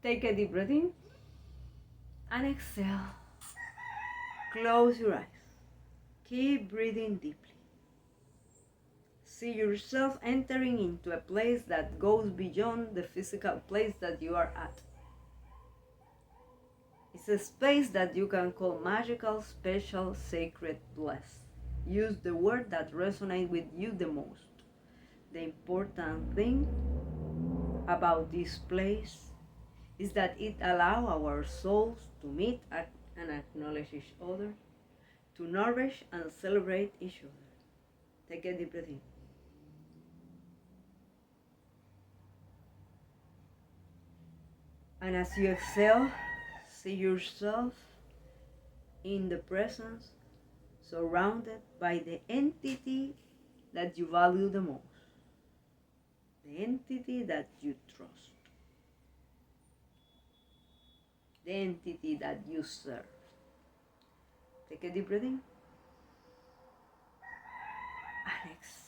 Take a deep breath in and exhale. Close your eyes. Keep breathing deeply. See yourself entering into a place that goes beyond the physical place that you are at. It's a space that you can call magical, special, sacred, blessed. Use the word that resonates with you the most. The important thing about this place is that it allows our souls to meet and acknowledge each other, to nourish and celebrate each other. Take a deep breath in. And as you exhale, see yourself in the presence, surrounded by the entity that you value the most, the entity that you trust, the entity that you serve. Take a deep breath in and exhale.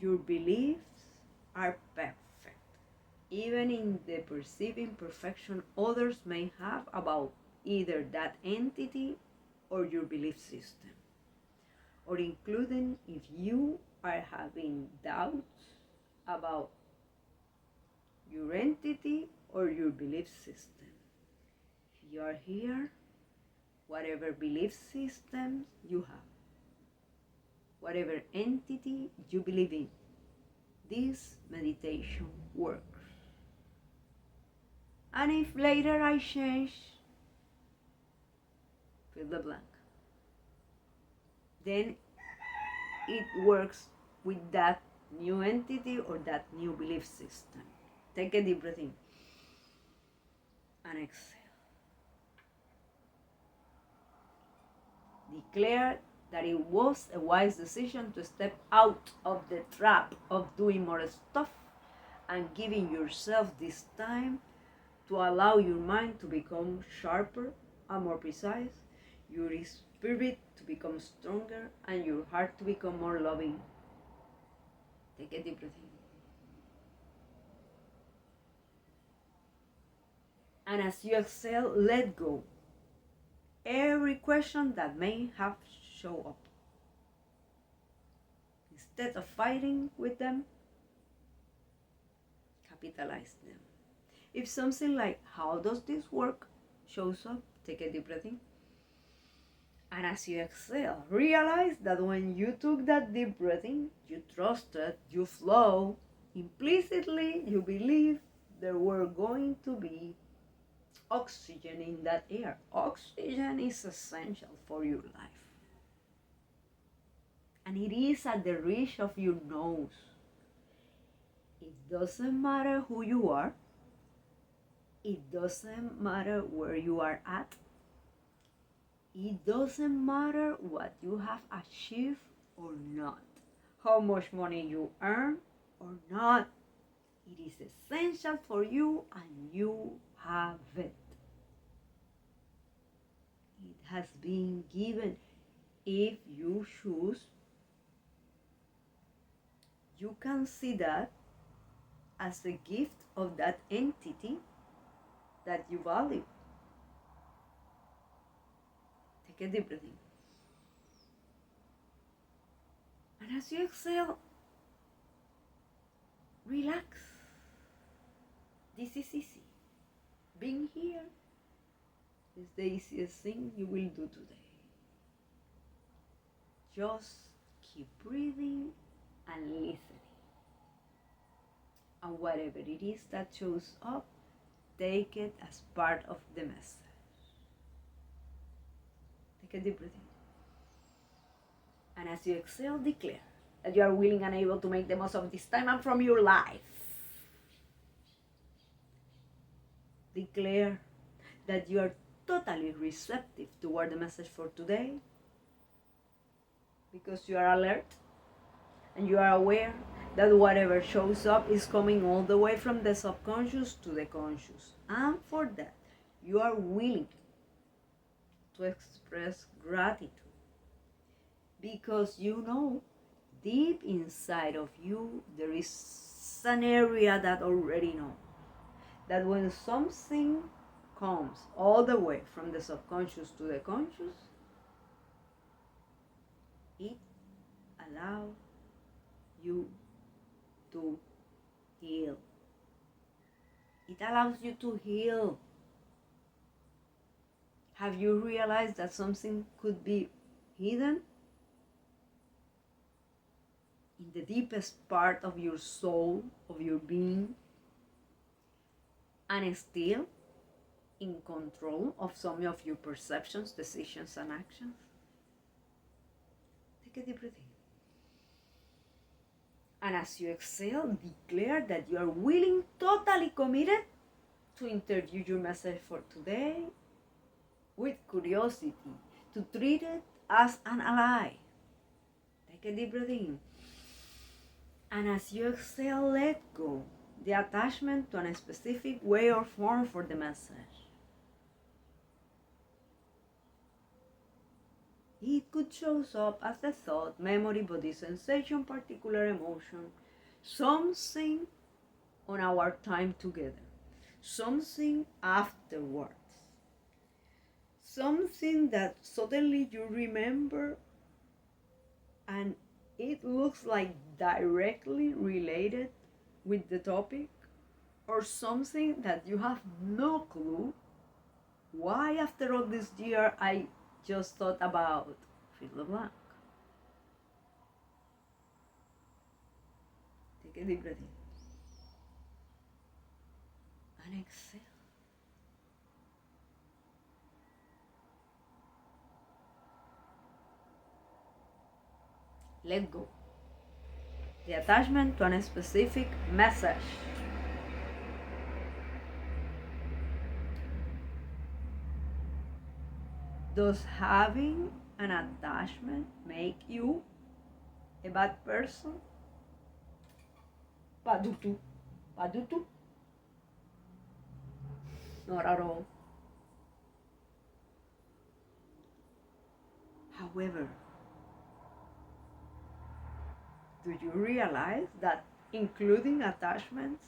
Your beliefs are perfect, even in the perceived imperfection others may have about either that entity or your belief system, or including if you are having doubts about your entity or your belief system. If you are here, whatever belief systems you have, whatever entity you believe in, this meditation works. And if later I change, fill the blank, then it works with that new entity or that new belief system. Take a deep breath in and exhale. Declare that it was a wise decision to step out of the trap of doing more stuff and giving yourself this time to allow your mind to become sharper and more precise, your spirit to become stronger, and your heart to become more loving. Take a deep breath in. And as you exhale, let go every question that may have shown up. Instead of fighting with them, capitalize them. If something like, how does this work, shows up, take a deep breath in. And as you exhale, realize that when you took that deep breath in, you trusted, you flow, implicitly you believe there were going to be oxygen in that air. Oxygen is essential for your life. And it is at the reach of your nose. It doesn't matter who you are. It doesn't matter where you are at. It doesn't matter what you have achieved or not. How much money you earn or not. It is essential for you and you have it. It has been given. If you choose, you can see that as a gift of that entity that you value. Take a deep breath in. And as you exhale, relax. This is easy. Being here is the easiest thing you will do today. Just keep breathing and listening. And whatever it is that shows up, take it as part of the message. Take a deep breath in. And as you exhale, declare that you are willing and able to make the most of this time and from your life. Declare that you are totally receptive toward the message for today because you are alert and you are aware that whatever shows up is coming all the way from the subconscious to the conscious. And for that, you are willing to express gratitude because you know deep inside of you, there is an area that already knows that when something comes all the way from the subconscious to the conscious, it allows you to heal. It allows you to heal. Have you realized that something could be hidden in the deepest part of your soul, of your being, and still in control of some of your perceptions, decisions, and actions? Take a deep breath in. And as you exhale, declare that you are willing, totally committed to interview your message for today with curiosity, to treat it as an ally. Take a deep breath in. And as you exhale, let go the attachment to a specific way or form for the message. It could show up as a thought, memory, body sensation, particular emotion, something on our time together, something afterwards, something that suddenly you remember and it looks like directly related with the topic, or something that you have no clue why after all this year I just thought about fill the blank. Take a deep breath in and exhale. Let go the attachment to a specific message. Does having an attachment make you a bad person? Pas du tout. Pas du tout. Not at all. However, do you realize that including attachments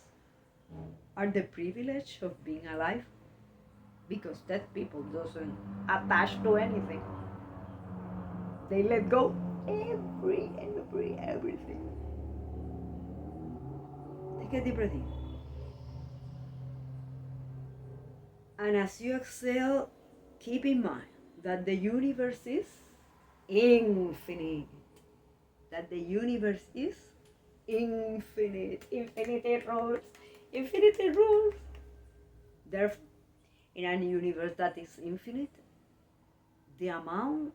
are the privilege of being alive? Because dead people doesn't attach to anything. They let go everything. Take a deep breath in. And as you exhale, keep in mind that the universe is infinite. That the universe is infinite. Infinity rules. Infinity rules. Therefore, in a universe that is infinite, the amount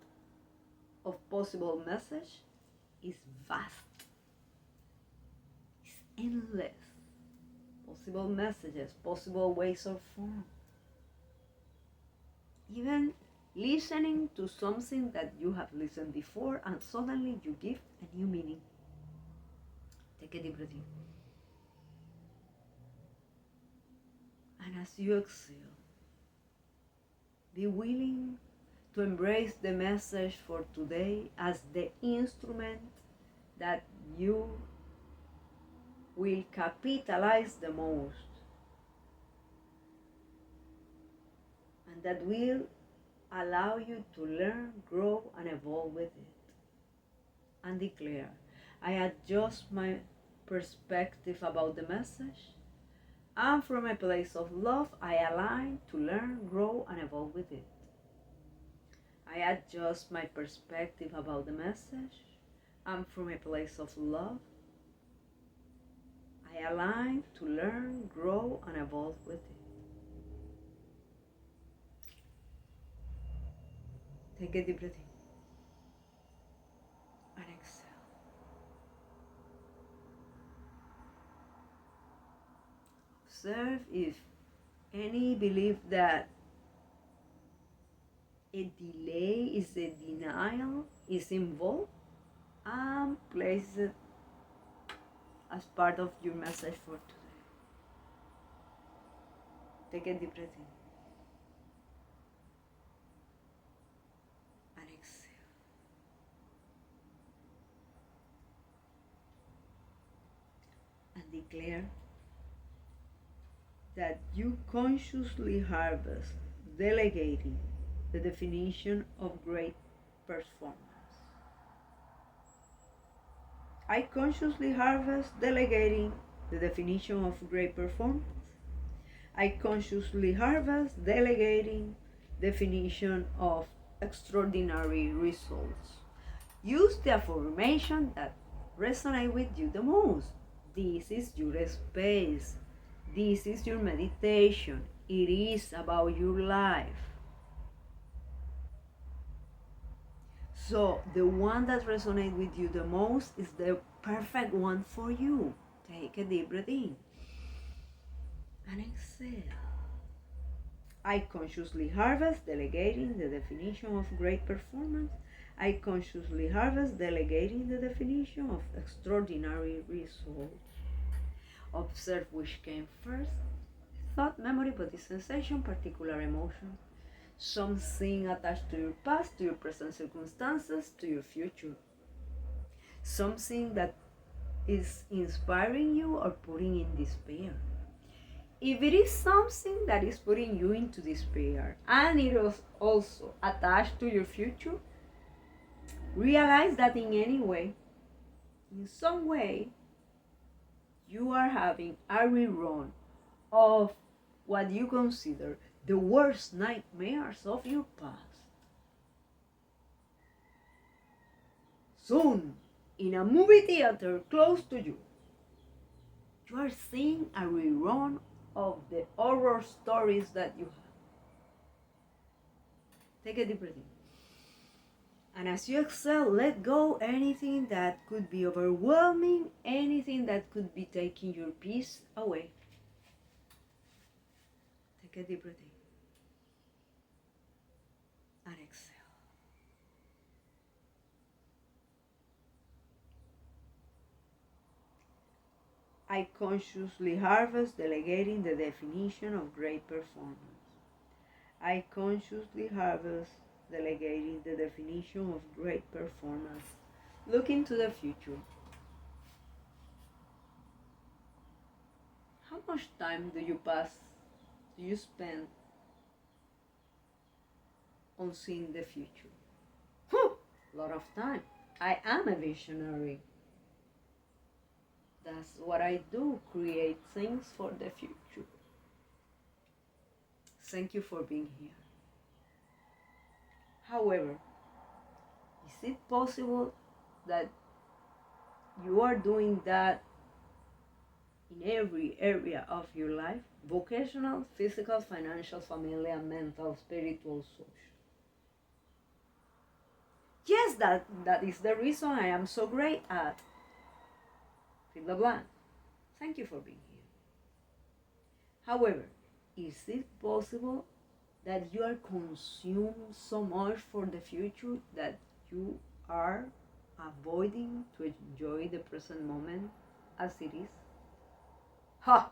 of possible message is vast. It's endless. Possible messages, possible ways of form. Even listening to something that you have listened before and suddenly you give a new meaning. Take a deep breath in. And as you exhale, be willing to embrace the message for today as the instrument that you will capitalize the most, and that will allow you to learn, grow, and evolve with it. And declare, I adjust my perspective about the message, and from a place of love, I align to learn, grow, and evolve with it. I adjust my perspective about the message, and from a place of love, I align to learn, grow, and evolve with it. Take a deep breath in and exhale. Observe if any belief that a delay is a denial is involved, and place it as part of your message for today. Take a deep breath in and exhale. Declare that you consciously harvest delegating the definition of great performance. I consciously harvest delegating the definition of great performance. I consciously harvest delegating definition of extraordinary results. Use the affirmation that resonates with you the most. This is your space. This is your meditation. It is about your life. So the one that resonates with you the most is the perfect one for you. Take a deep breath in and exhale. I consciously harvest delegating the definition of great performance. I consciously harvest delegating the definition of extraordinary results. Observe which came first: thought, memory, body sensation, particular emotion. Something attached to your past, to your present circumstances, to your future. Something that is inspiring you or putting in despair. If it is something that is putting you into despair and it is also attached to your future, realize that in any way, in some way, you are having a rerun of what you consider the worst nightmares of your past. Soon, in a movie theater close to you, you are seeing a rerun of the horror stories that you have. Take a deep breath in. And as you exhale, let go anything that could be overwhelming, anything that could be taking your peace away. Take a deep breath in and exhale. I consciously harvest delegating the definition of great performance. I consciously harvest delegating the definition of great performance. Look into the future. How much time do you spend on seeing the future? A lot of time. I am a visionary. That's what I do, create things for the future. Thank you for being here. However, is it possible that you are doing that in every area of your life? Vocational, physical, financial, familiar, mental, spiritual, social. Yes, that is the reason I am so great at fill the blank. Thank you for being here. However, is it possible that you are consumed so much for the future that you are avoiding to enjoy the present moment as it is? Ha!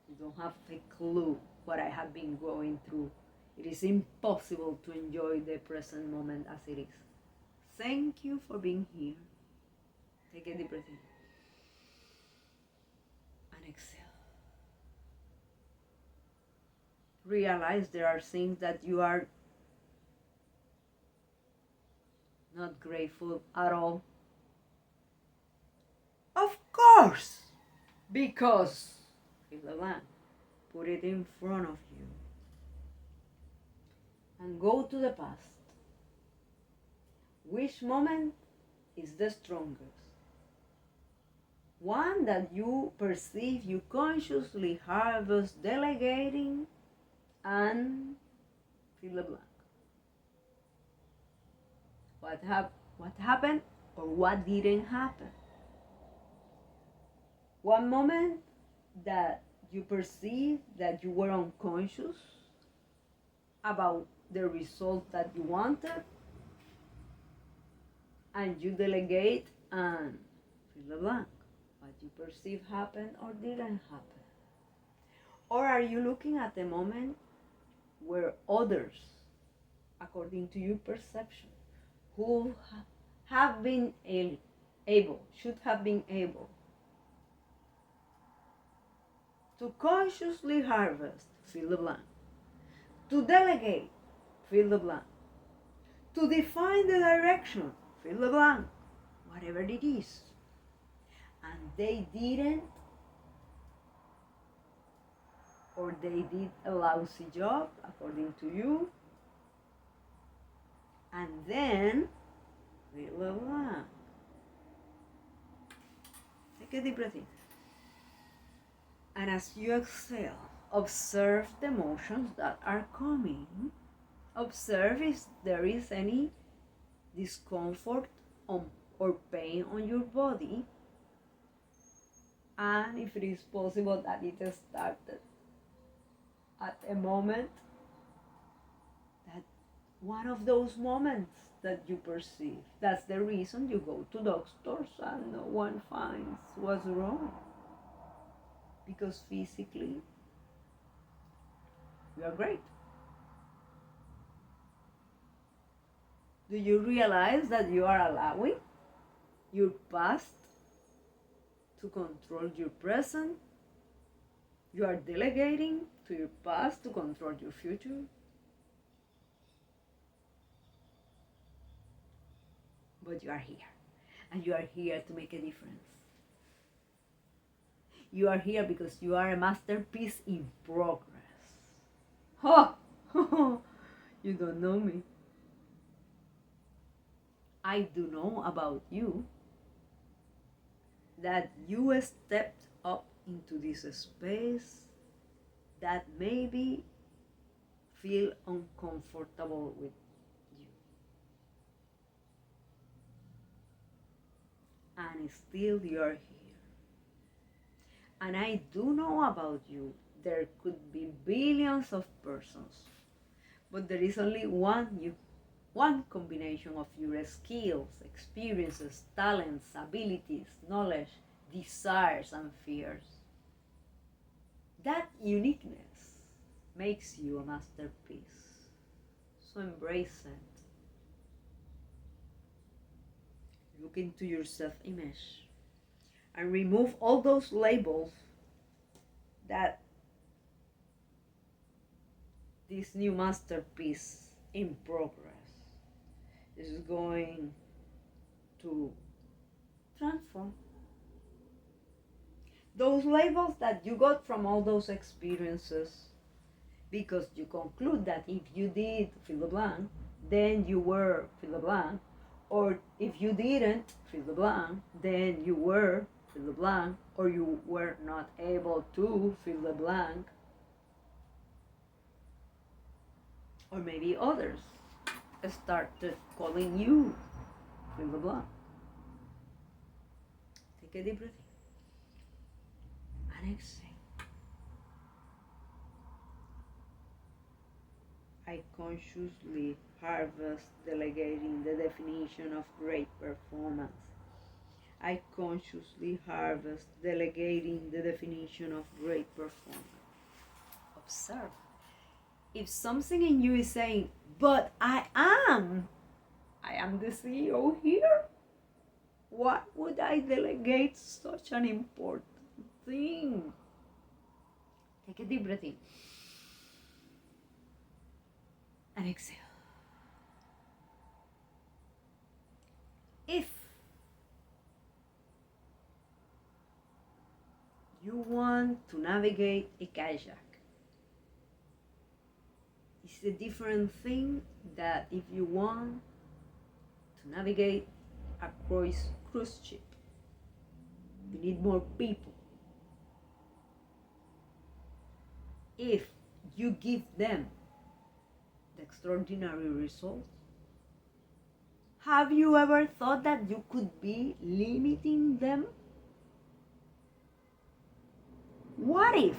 You don't have a clue what I have been going through. It is impossible to enjoy the present moment as it is. Thank you for being here. Take a deep breath in and exhale. Realize there are things that you are not grateful at all. Of course, because fill the blank, put it in front of you and go to the past. Which moment is the strongest? One that you perceive you consciously harvest delegating and fill the blank. What happened or what didn't happen? One moment that you perceive that you were unconscious about the result that you wanted and you delegate and fill the blank. What you perceive happened or didn't happen. Or are you looking at the moment where others, according to your perception, who have been able, should have been able To consciously harvest, fill the blank. To delegate, fill the blank. To define the direction, fill the blank. Whatever it is. And they didn't, or they did a lousy job, according to you. And then, fill the blank. Take a deep breath in. And as you exhale, observe the emotions that are coming. Observe if there is any discomfort or pain on your body. And if it is possible that it started at a moment, that one of those moments that you perceive. That's the reason you go to doctors and no one finds what's wrong. Because physically, you are great. Do you realize that you are allowing your past to control your present? You are delegating to your past to control your future? But you are here, and you are here to make a difference. You are here because you are a masterpiece in progress. Ha! You don't know me. I do know about you that you stepped up into this space that maybe feel uncomfortable with you. And still you are here. And I do know about you. There could be billions of persons, but there is only one combination of your skills, experiences, talents, abilities, knowledge, desires, and fears. That uniqueness makes you a masterpiece. So embrace it. Look into your self-image and remove all those labels that this new masterpiece in progress is going to transform. Those labels that you got from all those experiences, because you conclude that if you did fill the blank, then you were fill the blank, or if you didn't fill the blank, then you were fill the blank, or you were not able to fill the blank, or maybe others started calling you fill the blank. Take a deep breath in and exhale. I consciously harvest delegating the definition of great performance. I consciously harvest delegating the definition of great performance. Observe. If something in you is saying, but I am the CEO here, why would I delegate such an important thing? Take a deep breath in and exhale. If you want to navigate a kayak, it's a different thing that if you want to navigate a cruise ship. You need more people. If you give them the extraordinary results, have you ever thought that you could be limiting them? What if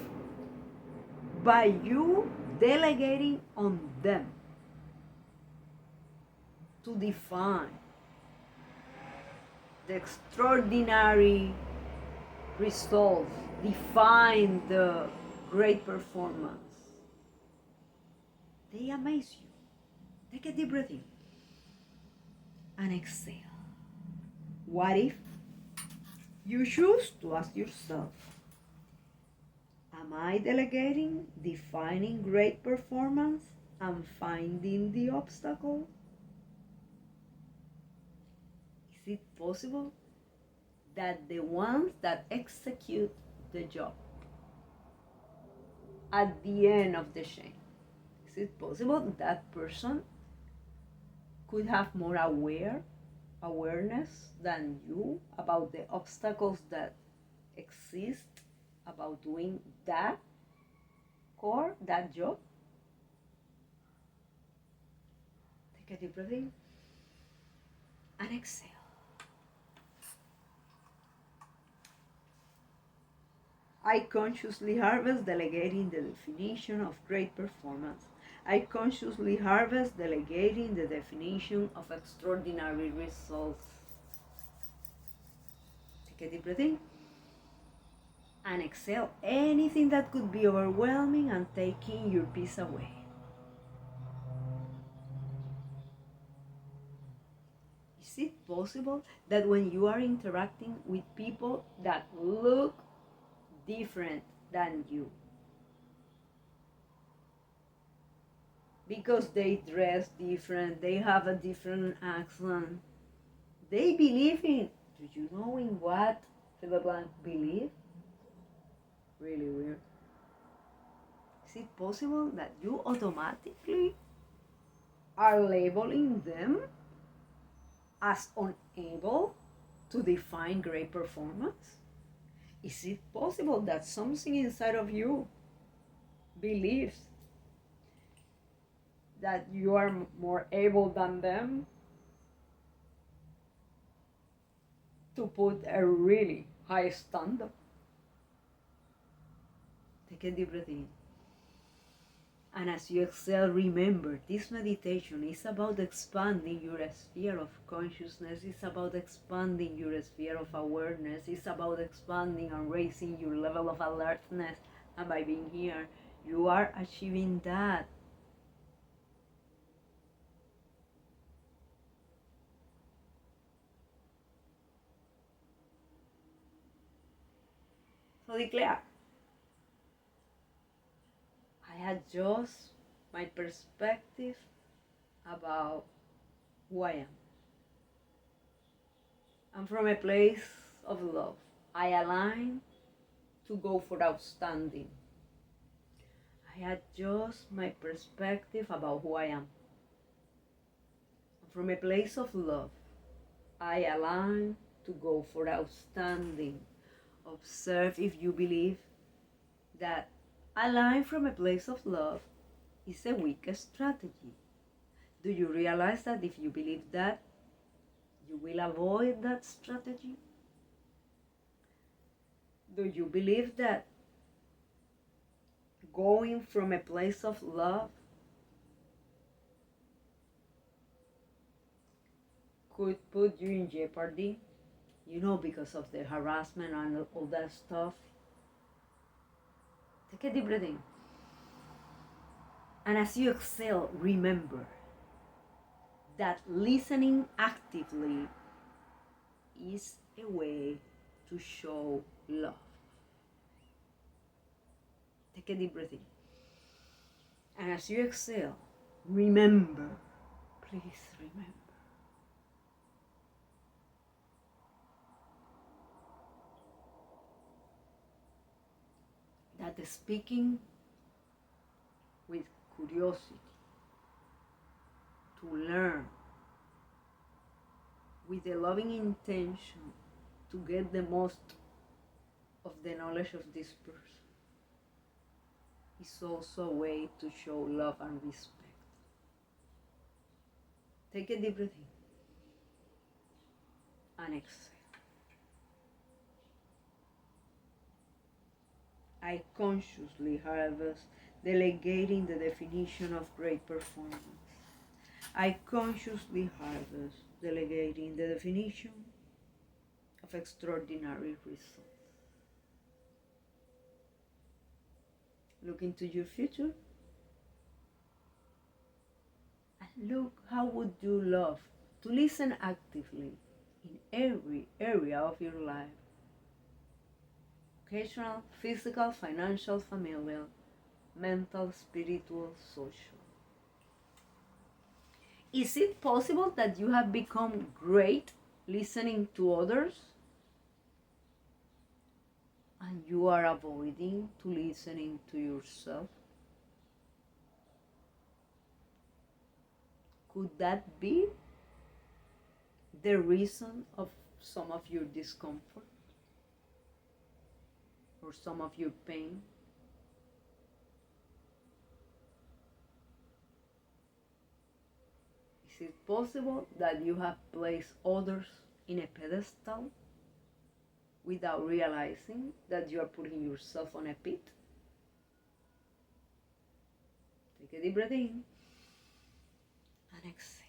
by you delegating on them to define the extraordinary results, define the great performance, they amaze you? Take a deep breath in and exhale. What if you choose to ask yourself, am Am I delegating, defining great performance, and finding the obstacle? Is it possible that the ones that execute the job at the end of the chain, is it possible that person could have more awareness than you about the obstacles that exist about doing that that job? Take a deep breath in and exhale. I consciously harvest delegating the definition of great performance. I consciously harvest delegating the definition of extraordinary results. Take a deep breath in and exhale anything that could be overwhelming and taking your peace away. Is it possible that when you are interacting with people that look different than you, because they dress different, they have a different accent, they believe in, do you know in what fill blank believe? Really weird. Is it possible that you automatically are labeling them as unable to define great performance? Is it possible that something inside of you believes that you are more able than them to put a really high standard? Take a deep breath in. And as you exhale, remember, this meditation is about expanding your sphere of consciousness. It's about expanding your sphere of awareness. It's about expanding and raising your level of alertness. And by being here, you are achieving that. So declare, I adjust my perspective about who I am. And from a place of love, I align to go for outstanding. I adjust my perspective about who I am. And from a place of love, I align to go for outstanding. Observe if you believe that align from a place of love is a weak strategy. Do you realize that if you believe that, you will avoid that strategy? Do you believe that going from a place of love could put you in jeopardy? You know, because of the harassment and all that stuff. Take a deep breath in. And as you exhale, remember that listening actively is a way to show love. Take a deep breath in. And as you exhale, remember, please remember, that the speaking with curiosity, to learn, with the loving intention to get the most of the knowledge of this person, is also a way to show love and respect. Take a deep breath in and exhale. I consciously harvest delegating the definition of great performance. I consciously harvest delegating the definition of extraordinary results. Look into your future and look how would you love to listen actively in every area of your life. educational, physical, financial, familial, mental, spiritual, social. Is it possible that you have become great listening to others and you are avoiding to listening to yourself? Could that be the reason of some of your discomfort or some of your pain? Is it possible that you have placed others in a pedestal without realizing that you are putting yourself on a pit? Take a deep breath in and exhale.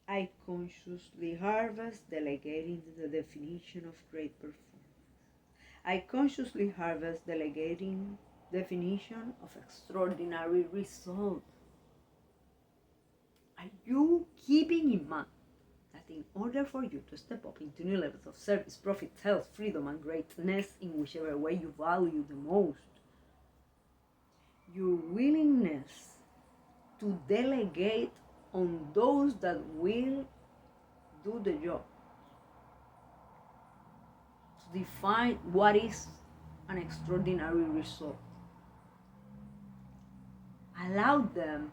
I consciously harvest delegating the definition of great performance. I consciously harvest delegating definition of extraordinary result. Are you keeping in mind that in order for you to step up into new levels of service, profit, health, freedom, and greatness in whichever way you value the most, your willingness to delegate on those that will do the job, to define what is an extraordinary result, allow them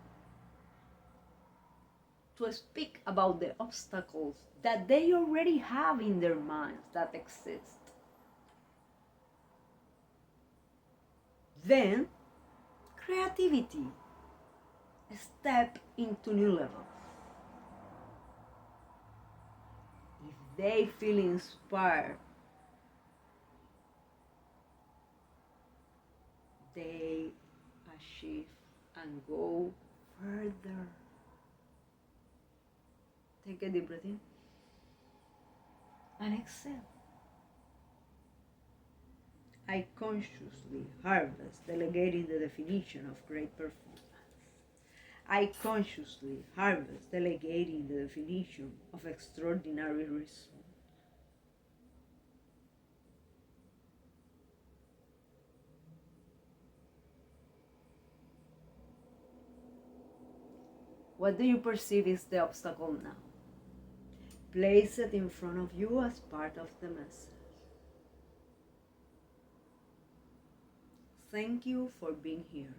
to speak about the obstacles that they already have in their minds that exist. Then, creativity, step into new levels. If they feel inspired, they achieve and go further. Take a deep breath in and exhale. I consciously harvest delegating the definition of great performance. I consciously harvest delegating the definition of extraordinary result. What do you perceive is the obstacle now? Place it in front of you as part of the message. Thank you for being here.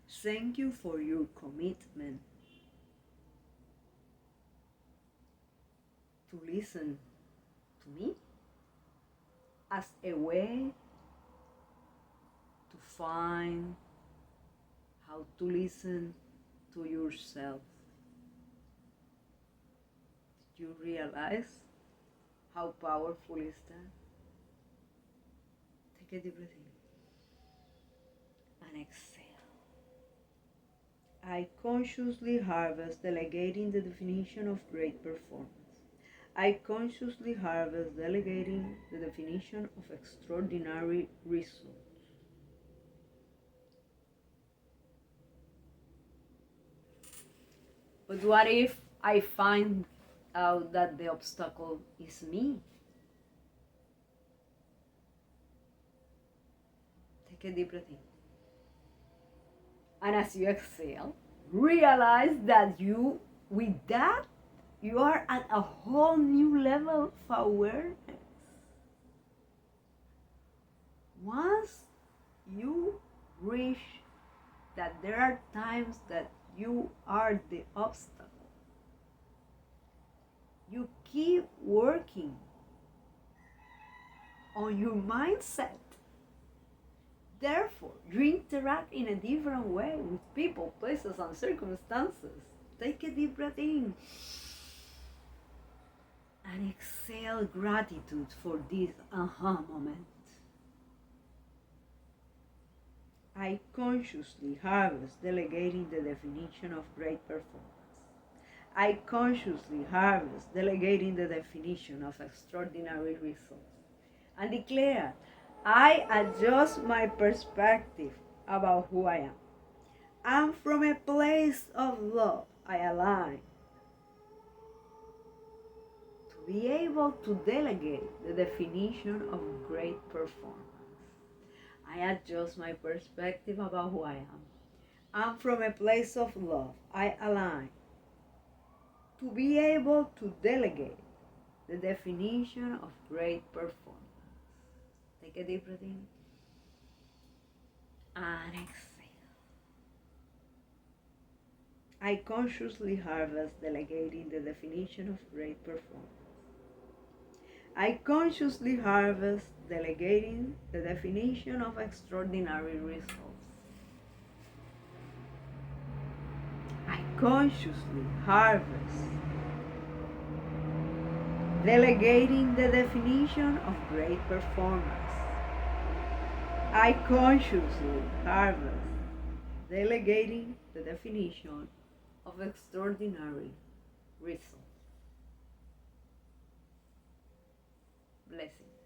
Thank you for your commitment to listen to me as a way to find how to listen to yourself. Did you realize how powerful is that? Take a deep breath in and exhale. I consciously harvest delegating the definition of great performance. I consciously harvest delegating the definition of extraordinary results. But what if I find out that the obstacle is me? Take a deep breath in. And as you exhale, realize that with that, you are at a whole new level of awareness. Once you reach that there are times that you are the obstacle, you keep working on your mindset. Therefore, you interact in a different way with people, places, and circumstances. Take a deep breath in and exhale gratitude for this aha moment. I consciously harvest delegating the definition of great performance. I consciously harvest delegating the definition of extraordinary results. And declare, I adjust my perspective about who I am. And from a place of love, I align to Be able to delegate the definition of great performance. I adjust my perspective about who I am. I'm from a place of love. I align. To be able to delegate the definition of great performance. Take a deep breath in and exhale. I consciously harvest delegating the definition of great performance. I consciously harvest delegating the definition of extraordinary results. I consciously harvest delegating the definition of great performance. I consciously harvest delegating the definition of extraordinary results. Blessings.